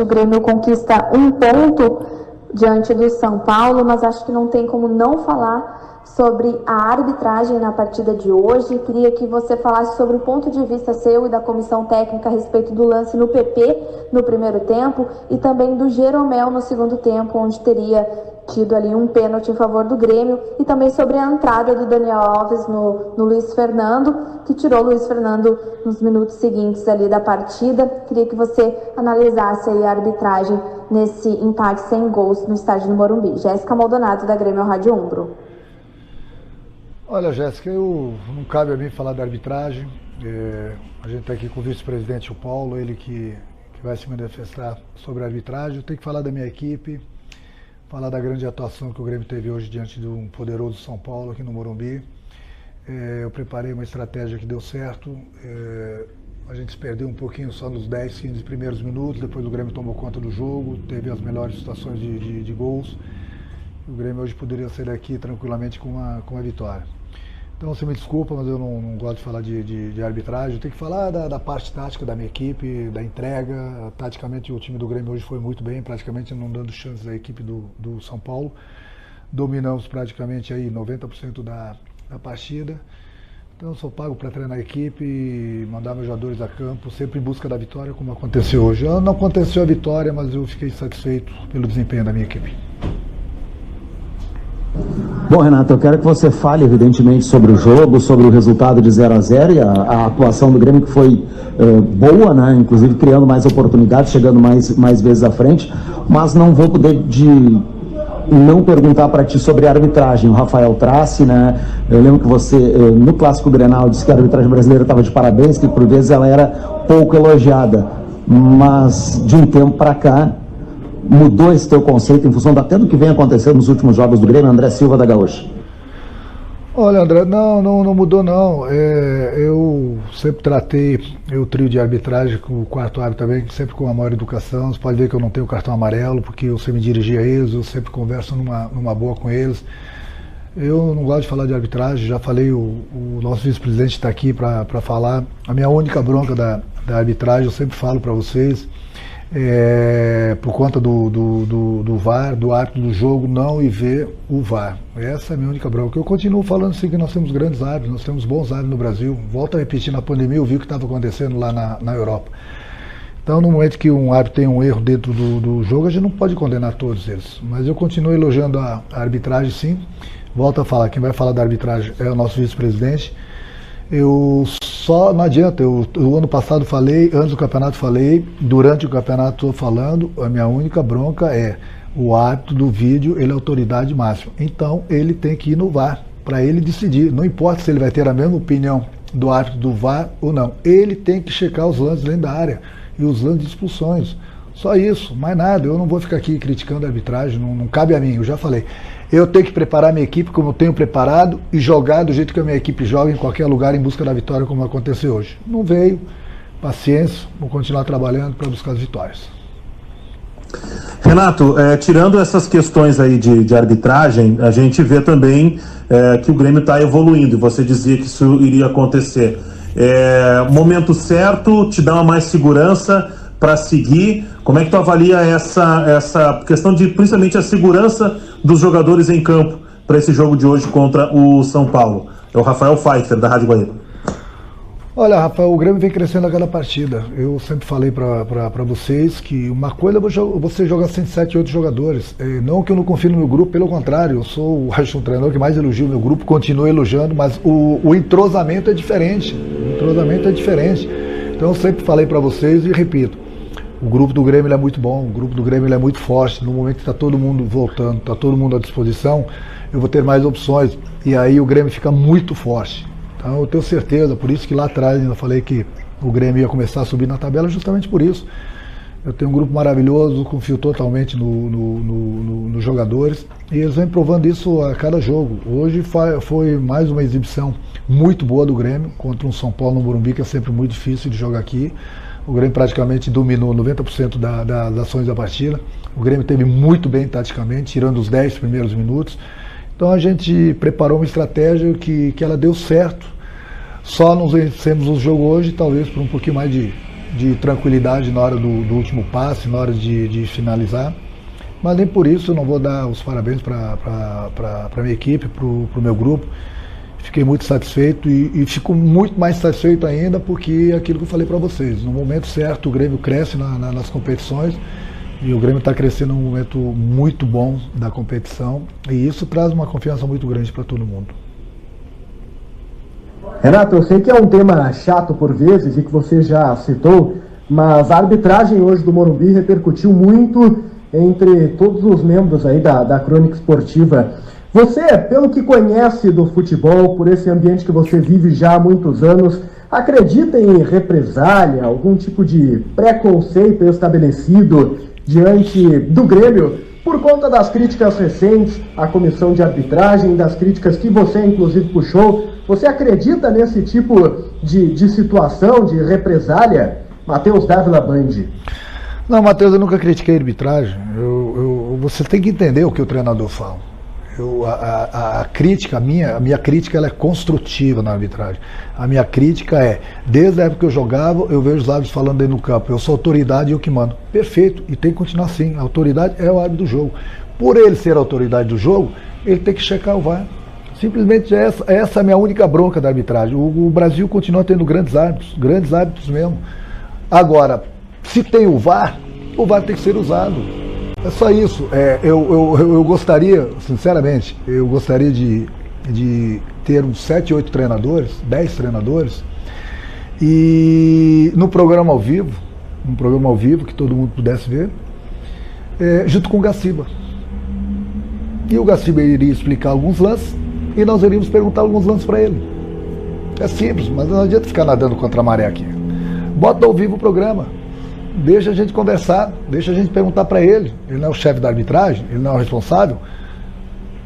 O Grêmio conquista um ponto diante do São Paulo, mas acho que não tem como não falar sobre a arbitragem na partida de hoje. Queria que você falasse sobre o ponto de vista seu e da comissão técnica a respeito do lance no PP no primeiro tempo e também do Jeromel no segundo tempo, onde teria tido ali um pênalti em favor do Grêmio, e também sobre a entrada do Daniel Alves no Luiz Fernando, que tirou o Luiz Fernando nos minutos seguintes ali da partida. Queria que você analisasse aí a arbitragem nesse empate sem gols no estádio do Morumbi. Jéssica Maldonado, da Grêmio Rádio Umbro. Olha, Jéssica, não cabe a mim falar da arbitragem. A gente está aqui com o vice-presidente, o Paulo, ele que vai se manifestar sobre a arbitragem. Eu tenho que falar da minha equipe, falar da grande atuação que o Grêmio teve hoje diante de um poderoso São Paulo aqui no Morumbi. Eu preparei uma estratégia que deu certo. A gente se perdeu um pouquinho só nos 10, 15 primeiros minutos, depois o Grêmio tomou conta do jogo, teve as melhores situações de gols. O Grêmio hoje poderia sair daqui tranquilamente com uma vitória. Então você me desculpa, mas eu não gosto de falar de arbitragem. Eu tenho que falar da parte tática da minha equipe, da entrega. Taticamente o time do Grêmio hoje foi muito bem, praticamente não dando chances à equipe do São Paulo. Dominamos praticamente aí 90% da partida. Então eu sou pago para treinar a equipe e mandar meus jogadores a campo, sempre em busca da vitória, como aconteceu hoje. Não aconteceu a vitória, mas eu fiquei satisfeito pelo desempenho da minha equipe. Bom, Renato, eu quero que você fale, evidentemente, sobre o jogo, sobre o resultado de 0-0 e a atuação do Grêmio, que foi boa, né? Inclusive criando mais oportunidades, chegando mais vezes à frente, mas não vou poder não perguntar para ti sobre a arbitragem. O Rafael Trace, né? Eu lembro que você, no Clássico Grenal, disse que a arbitragem brasileira estava de parabéns, que por vezes ela era pouco elogiada, mas de um tempo para cá, mudou esse teu conceito em função até do que vem acontecendo nos últimos jogos do Grêmio? André Silva, da Gaúcha. Olha, André, não mudou não. Eu sempre tratei o trio de arbitragem com o quarto árbitro também, sempre com a maior educação. Você pode ver que eu não tenho cartão amarelo, porque eu sempre me dirigi a eles, eu sempre converso numa boa com eles. Eu não gosto de falar de arbitragem, já falei, o nosso vice-presidente está aqui para falar. A minha única bronca da arbitragem, eu sempre falo para vocês, por conta do VAR, do árbitro do jogo não ir ver o VAR. Essa é a minha única bronca. Eu continuo falando assim que nós temos grandes árbitros, nós temos bons árbitros no Brasil. Volto a repetir, na pandemia eu vi o que estava acontecendo lá na Europa. Então, no momento que um árbitro tem um erro dentro do jogo, a gente não pode condenar todos eles. Mas eu continuo elogiando a arbitragem, sim. Volto a falar, quem vai falar da arbitragem é o nosso vice-presidente. Não adianta, o ano passado falei, antes do campeonato falei, durante o campeonato estou falando, a minha única bronca é o árbitro do vídeo, ele é autoridade máxima. Então ele tem que ir no VAR, para ele decidir. Não importa se ele vai ter a mesma opinião do árbitro do VAR ou não. Ele tem que checar os lances dentro da área e os lances de expulsões. Só isso, mais nada. Eu não vou ficar aqui criticando a arbitragem, não cabe a mim, eu já falei. Eu tenho que preparar minha equipe como eu tenho preparado e jogar do jeito que a minha equipe joga em qualquer lugar em busca da vitória, como aconteceu hoje. Não veio, paciência, vou continuar trabalhando para buscar as vitórias. Renato, tirando essas questões aí de arbitragem, a gente vê também que o Grêmio está evoluindo, e você dizia que isso iria acontecer. Momento certo, te dá uma mais segurança para seguir. Como é que tu avalia essa questão de, principalmente, a segurança dos jogadores em campo para esse jogo de hoje contra o São Paulo? É o Rafael Pfeiffer, da Rádio Bahia. Olha, Rafael, o Grêmio vem crescendo a cada partida. Eu sempre falei para vocês que uma coisa é você jogar 107 outros jogadores. Não que eu não confie no meu grupo, pelo contrário, eu sou acho um treinador que mais elogia o meu grupo, continuo elogiando, mas o entrosamento é diferente. Então eu sempre falei para vocês e repito, o grupo do Grêmio é muito bom, o grupo do Grêmio é muito forte. No momento que está todo mundo voltando, está todo mundo à disposição, eu vou ter mais opções. E aí o Grêmio fica muito forte. Então eu tenho certeza, por isso que lá atrás eu falei que o Grêmio ia começar a subir na tabela, justamente por isso. Eu tenho um grupo maravilhoso, confio totalmente nos jogadores. E eles vêm provando isso a cada jogo. Hoje foi mais uma exibição muito boa do Grêmio, contra um São Paulo no Morumbi, que é sempre muito difícil de jogar aqui. O Grêmio praticamente dominou 90% das ações da partida. O Grêmio teve muito bem taticamente, tirando os 10 primeiros minutos. Então a gente preparou uma estratégia que ela deu certo. Só nos vencemos o jogo hoje, talvez por um pouquinho mais de de tranquilidade na hora do último passe, na hora de finalizar. Mas nem por isso eu não vou dar os parabéns para a minha equipe, para o meu grupo. Fiquei muito satisfeito e fico muito mais satisfeito ainda porque aquilo que eu falei para vocês, no momento certo o Grêmio cresce nas competições e o Grêmio está crescendo num momento muito bom da competição e isso traz uma confiança muito grande para todo mundo. Renato, eu sei que é um tema chato por vezes e que você já citou, mas a arbitragem hoje do Morumbi repercutiu muito entre todos os membros aí da crônica esportiva. Você, pelo que conhece do futebol, por esse ambiente que você vive já há muitos anos, acredita em represália, algum tipo de preconceito estabelecido diante do Grêmio, por conta das críticas recentes à comissão de arbitragem, das críticas que você inclusive puxou? Você acredita nesse tipo de situação, de represália? Matheus Dávila, Band. Não, Matheus, eu nunca critiquei a arbitragem. Você tem que entender o que o treinador fala. A crítica, a minha crítica ela é construtiva na arbitragem. A minha crítica é, desde a época que eu jogava, eu vejo os árbitros falando dentro do campo, eu sou autoridade e eu que mando. Perfeito, e tem que continuar assim. A autoridade é o árbitro do jogo. Por ele ser a autoridade do jogo, ele tem que checar o VAR. Simplesmente essa é a minha única bronca da arbitragem. O Brasil continua tendo grandes árbitros mesmo. Agora, se tem o VAR tem que ser usado. É só isso. Eu gostaria, sinceramente, de ter uns 7, 8 treinadores, 10 treinadores, e no programa ao vivo, que todo mundo pudesse ver, junto com o Gaciba. E o Gaciba iria explicar alguns lances e nós iríamos perguntar alguns lances para ele. É simples, mas não adianta ficar nadando contra a maré aqui. Bota ao vivo o programa. Deixa a gente conversar, deixa a gente perguntar para ele. Ele não é o chefe da arbitragem, ele não é o responsável.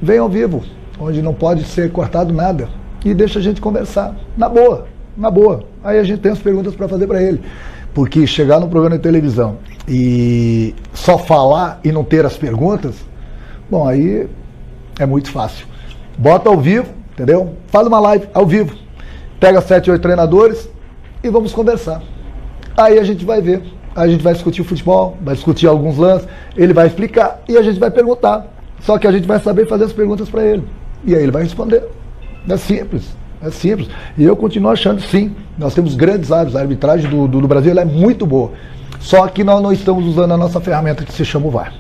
Vem ao vivo, onde não pode ser cortado nada. E deixa a gente conversar, na boa. Aí a gente tem as perguntas para fazer para ele. Porque chegar no programa de televisão e só falar e não ter as perguntas, bom, aí é muito fácil. Bota ao vivo, entendeu? Faz uma live ao vivo. Pega 7, 8 treinadores e vamos conversar. Aí a gente vai ver. A gente vai discutir o futebol, vai discutir alguns lances, ele vai explicar e a gente vai perguntar. Só que a gente vai saber fazer as perguntas para ele. E aí ele vai responder. É simples. E eu continuo achando, sim, nós temos grandes árbitros. A arbitragem do Brasil ela é muito boa. Só que nós não estamos usando a nossa ferramenta que se chama o VAR.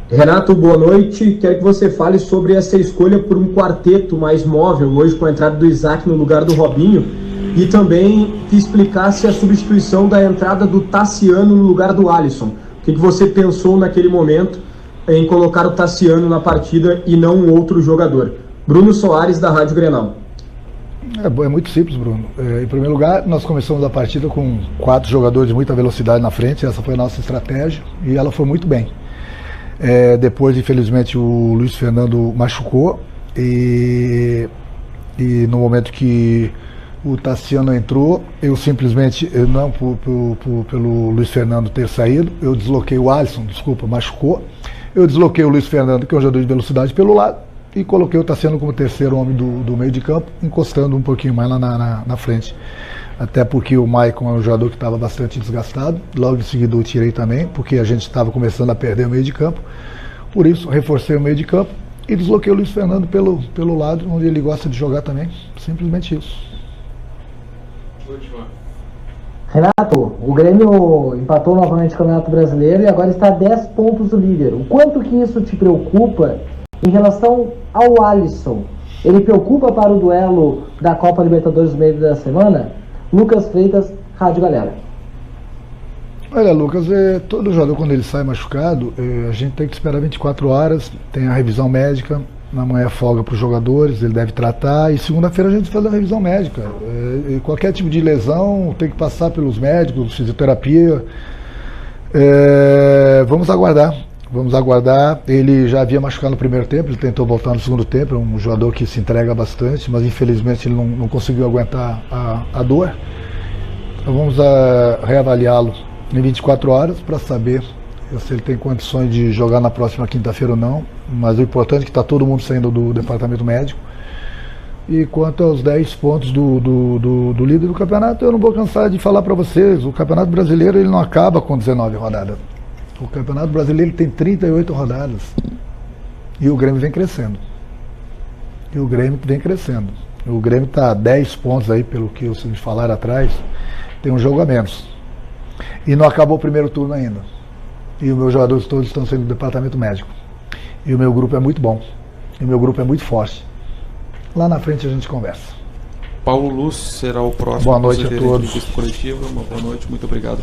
Renato, boa noite. Quero que você fale sobre essa escolha por um quarteto mais móvel, hoje com a entrada do Isaac no lugar do Robinho. E também que explicasse a substituição da entrada do Tassiano no lugar do Alisson. O que você pensou naquele momento em colocar o Tassiano na partida e não um outro jogador? Bruno Soares, da Rádio Grenal. É muito simples, Bruno. Em primeiro lugar, nós começamos a partida com 4 jogadores de muita velocidade na frente. Essa foi a nossa estratégia e ela foi muito bem. Depois, infelizmente, o Luiz Fernando machucou e no momento que o Tassiano entrou, eu simplesmente, não pelo Luiz Fernando ter saído, eu desloquei o Alisson, machucou. Eu desloquei o Luiz Fernando, que é um jogador de velocidade, pelo lado, e coloquei o Tassiano como terceiro homem do meio de campo, encostando um pouquinho mais lá na frente. Até porque o Maicon é um jogador que estava bastante desgastado. Logo em seguida eu tirei também, porque a gente estava começando a perder o meio de campo. Por isso, reforcei o meio de campo e desloquei o Luiz Fernando pelo lado, onde ele gosta de jogar também. Simplesmente isso. Renato, o Grêmio empatou novamente o Campeonato Brasileiro e agora está a 10 pontos do líder. O quanto que isso te preocupa em relação ao Alisson? Ele preocupa para o duelo da Copa Libertadores no meio da semana? Lucas Freitas, Rádio Galera. Olha, Lucas, todo jogador quando ele sai machucado, a gente tem que esperar 24 horas, tem a revisão médica. Amanhã é folga para os jogadores, ele deve tratar, e segunda-feira a gente faz a revisão médica. Qualquer tipo de lesão tem que passar pelos médicos, fisioterapia. Vamos aguardar. Ele já havia machucado no primeiro tempo, ele tentou voltar no segundo tempo, é um jogador que se entrega bastante, mas infelizmente ele não conseguiu aguentar a dor. Então vamos reavaliá-lo em 24 horas para saber se ele tem condições de jogar na próxima quinta-feira ou não, mas o importante é que está todo mundo saindo do departamento médico E quanto aos 10 pontos do líder do campeonato, eu não vou cansar de falar para vocês. O Campeonato Brasileiro ele não acaba com 19 rodadas. O Campeonato Brasileiro tem 38 rodadas. E o Grêmio vem crescendo. O Grêmio está a 10 pontos aí, pelo que vocês me falaram atrás. Tem um jogo a menos. E não acabou o primeiro turno ainda. E os meus jogadores todos estão sendo do departamento médico. E o meu grupo é muito bom. E o meu grupo é muito forte. Lá na frente a gente conversa. Paulo Luz será o próximo. Boa noite a todos. Coletiva. Uma boa noite, muito obrigado.